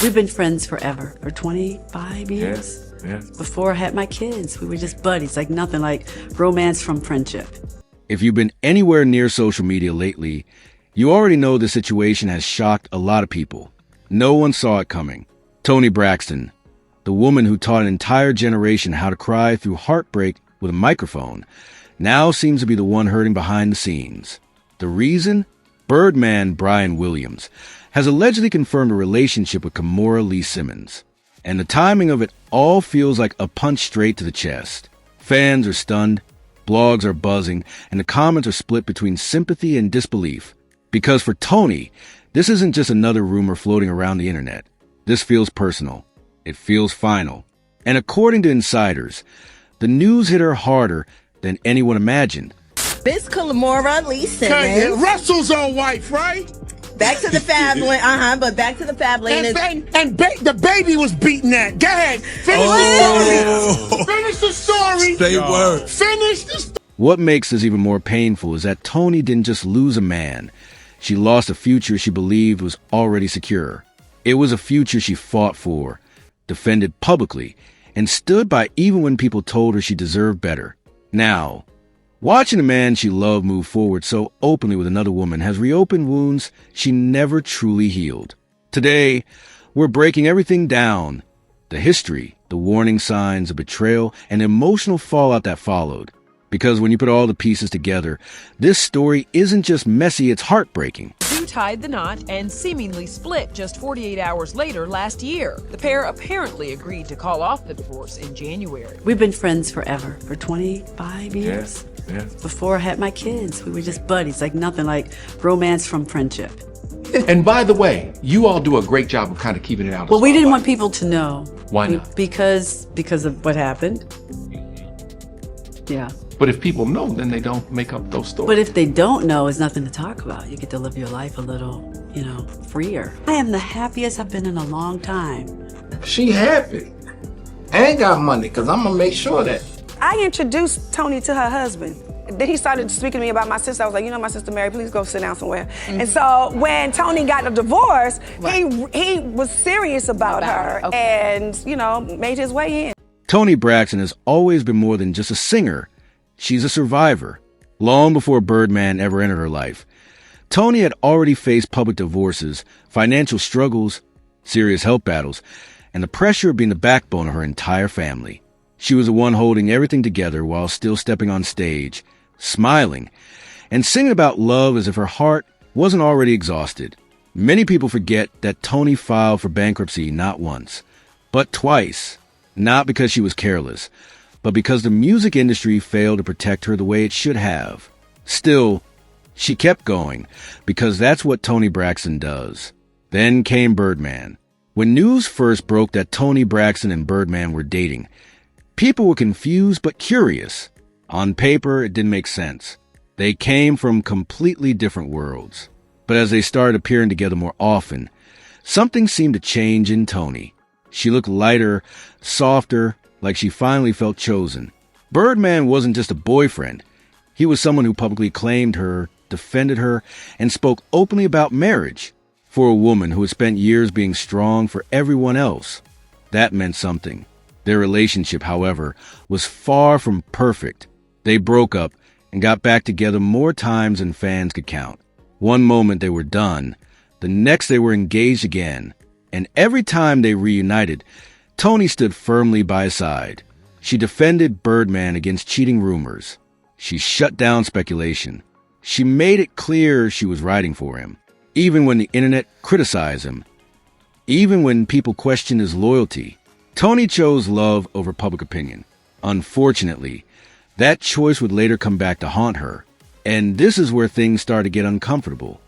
We've been friends forever, for 25 years. Yes. Before I had my kids, we were just buddies, like nothing like romance from friendship. If you've been anywhere near social media lately, you already know the situation has shocked a lot of people. No one saw it coming. Toni Braxton, the woman who taught an entire generation how to cry through heartbreak with a microphone, now seems to be the one hurting behind the scenes. The reason? Birdman Brian Williams has allegedly confirmed a relationship with Kimora Lee Simmons. And the timing of it all feels like a punch straight to the chest. Fans are stunned, blogs are buzzing, and the comments are split between sympathy and disbelief. Because for Toni, this isn't just another rumor floating around the internet. This feels personal. It feels final. And according to insiders, the news hit her harder than anyone imagined. Miss Kimora Lee Simmons. Russell's own wife, right? Back to the family, but back to the family. The baby was beaten at. Go ahead, finish the story. Finish the story. Say word. Finish the story. What makes this even more painful is that Toni didn't just lose a man. She lost a future she believed was already secure. It was a future she fought for, defended publicly, and stood by even when people told her she deserved better. Now, watching a man she loved move forward so openly with another woman has reopened wounds she never truly healed. Today, we're breaking everything down. The history, the warning signs, the betrayal, and the emotional fallout that followed. Because when you put all the pieces together, this story isn't just messy, it's heartbreaking. Two tied the knot and seemingly split just 48 hours later last year. The pair apparently agreed to call off the divorce in January. We've been friends forever, for 25 years. Yes. Before I had my kids, we were just buddies, like nothing like romance from friendship. And by the way, you all do a great job of kind of keeping it out. Well, we didn't want people to know. Why not? Because of what happened. Yeah. But if people know, then they don't make up those stories. But if they don't know, it's nothing to talk about. You get to live your life a little, freer. I am the happiest I've been in a long time. She happy. I ain't got money, because I'm going to make sure that. I introduced Toni to her husband. Then he started speaking to me about my sister. I was like, my sister Mary, please go sit down somewhere. Mm-hmm. And so when Toni got a divorce, he was serious about her and, made his way in. Toni Braxton has always been more than just a singer. She's a survivor. Long before Birdman ever entered her life, Toni had already faced public divorces, financial struggles, serious health battles, and the pressure of being the backbone of her entire family. She was the one holding everything together while still stepping on stage, smiling, and singing about love as if her heart wasn't already exhausted. Many people forget that Toni filed for bankruptcy not once, but twice. Not because she was careless, but because the music industry failed to protect her the way it should have. Still, she kept going, because that's what Toni Braxton does. Then came Birdman. When news first broke that Toni Braxton and Birdman were dating, people were confused but curious. On paper, it didn't make sense. They came from completely different worlds. But as they started appearing together more often, something seemed to change in Toni. She looked lighter, softer, like she finally felt chosen. Birdman wasn't just a boyfriend. He was someone who publicly claimed her, defended her, and spoke openly about marriage. For a woman who had spent years being strong for everyone else, that meant something. Their relationship, however, was far from perfect. They broke up and got back together more times than fans could count. One moment they were done, the next they were engaged again. And every time they reunited, Toni stood firmly by his side. She defended Birdman against cheating rumors. She shut down speculation. She made it clear she was riding for him, even when the internet criticized him, even when people questioned his loyalty. Toni chose love over public opinion. Unfortunately, that choice would later come back to haunt her. And this is where things started to get uncomfortable.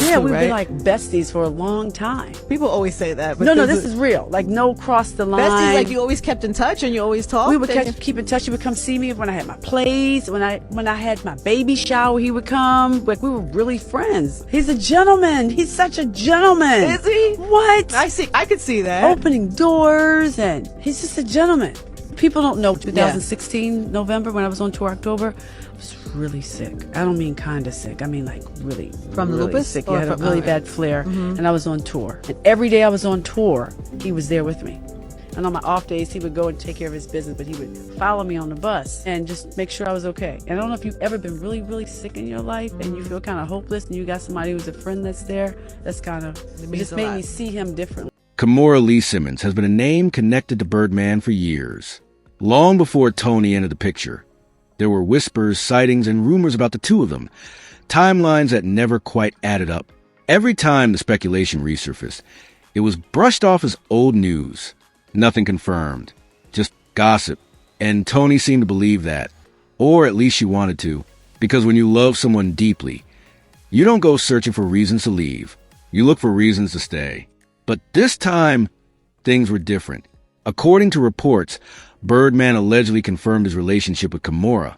Yeah, we've been like besties for a long time. People always say that. But No, this is real. Like, no cross the line. Besties, like you always kept in touch and you always talked? We would keep in touch. He would come see me when I had my plays. When I had my baby shower, he would come. Like, we were really friends. He's a gentleman. He's such a gentleman. Is he? What? I could see that. Opening doors, and he's just a gentleman. People don't know 2016 November when I was on tour October, I was really sick. I don't mean kind of sick. I mean like really From the really lupus? sick. Or Yeah, I had a from- really okay. bad flare, and I was on tour. And every day I was on tour, he was there with me. And on my off days, he would go and take care of his business, but he would follow me on the bus and just make sure I was okay. And I don't know if you've ever been really, really sick in your life and you feel kind of hopeless and you got somebody who's a friend that's there. That's kind of, it just made me see him differently. Kimora Lee Simmons has been a name connected to Birdman for years. Long before Toni entered the picture, there were whispers, sightings, and rumors about the two of them, timelines that never quite added up. Every time the speculation resurfaced, it was brushed off as old news. Nothing confirmed, just gossip. And Toni seemed to believe that, or at least she wanted to, because when you love someone deeply, you don't go searching for reasons to leave. You look for reasons to stay. But this time, things were different. According to reports, Birdman allegedly confirmed his relationship with Kimora,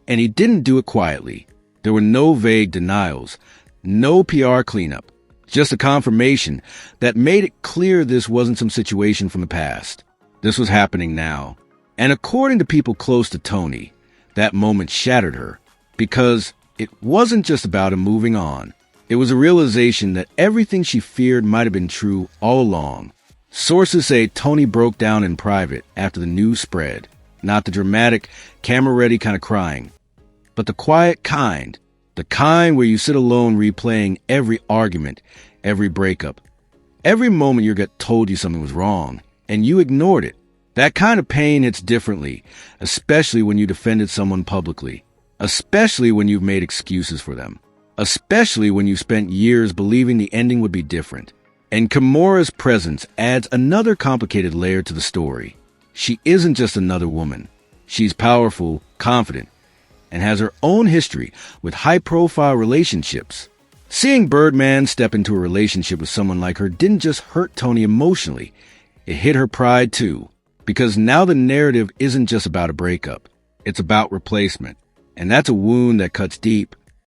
and he didn't do it quietly. There were no vague denials, no PR cleanup, just a confirmation that made it clear this wasn't some situation from the past. This was happening now. And according to people close to Toni, that moment shattered her, because it wasn't just about him moving on. It was a realization that everything she feared might have been true all along. Sources say Toni broke down in private after the news spread. Not the dramatic, camera-ready kind of crying, but the quiet kind. The kind where you sit alone replaying every argument, every breakup, every moment your gut told you something was wrong, and you ignored it. That kind of pain hits differently, especially when you defended someone publicly, especially when you've made excuses for them, especially when you spent years believing the ending would be different. And Kimora's presence adds another complicated layer to the story. She isn't just another woman. She's powerful, confident, and has her own history with high-profile relationships. Seeing Birdman step into a relationship with someone like her didn't just hurt Toni emotionally. It hit her pride, too, because now the narrative isn't just about a breakup. It's about replacement, and that's a wound that cuts deep.